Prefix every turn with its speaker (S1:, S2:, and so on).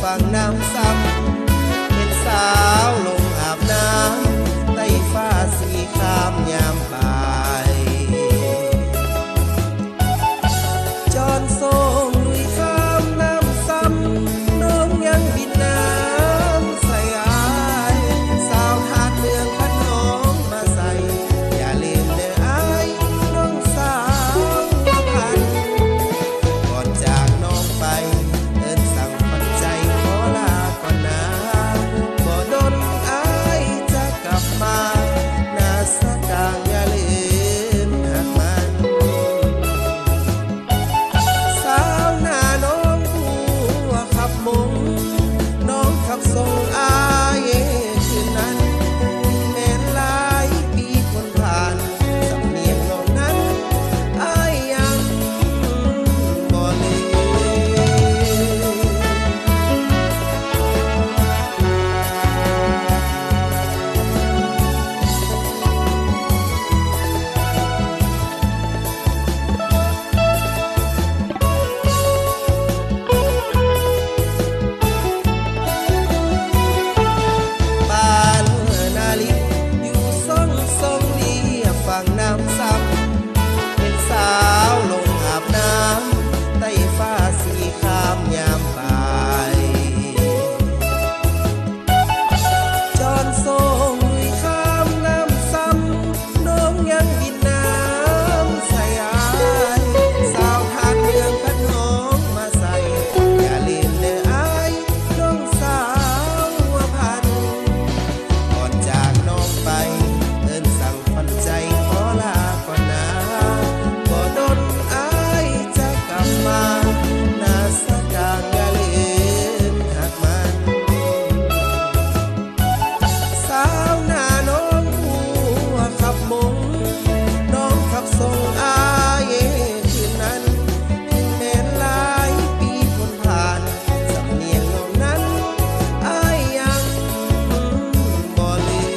S1: ฝั่งน้ำซ้ำเป็นสาวลงอาบน้ำใต้ฟ้าสีครามยามบ่ายจอนส่งลุยข้ามน้ำซ้ำน้องยังบินน้ำใส่อายสาวหาดเมืองพันน้องมาใส่อย่าลืมเด้ออายน้องสาวพันก่อนจากน้องไปเอิ้นสั่งปันใจขอลาก่อนนะบ่ดนอายจะกลับมาหน้าสะกางอย่าลืมหักมันสาวหน้าน้องผู้ขับมุงน้องขับส่งอายคืนนั้นแม้นหลายปีคนผ่านสำเนียงน้องนั้นอายยังบ่ลืม บ้านนาลิอยู่ทรงเรียบฝั่งน้ำซ้ำเป็นสาวลงอาบน้ำใต้ฟ้าสีครามยามบ่ายจอนส่งลุยข้ามน้ำซ้ำน้องยังบินน้ำใส่อายสาวทานเมืองพันน้องมาใส่อย่าลืมเด้ออายน้องสาวพัน ก่อนจากน้องไปเอิ้นสั่งฝันใจขอลาก่อนนะบ่ดนอายจะกลับมาหน้าสะกางอย่าลืมหักมันสาวหน้าน้องผู้ขับมุงน้องขับส่งอายคืนนั้นถึงแม้นหลายปีพ้นผ่านสำเนียงน้องนั้นอายยังบ่ลืม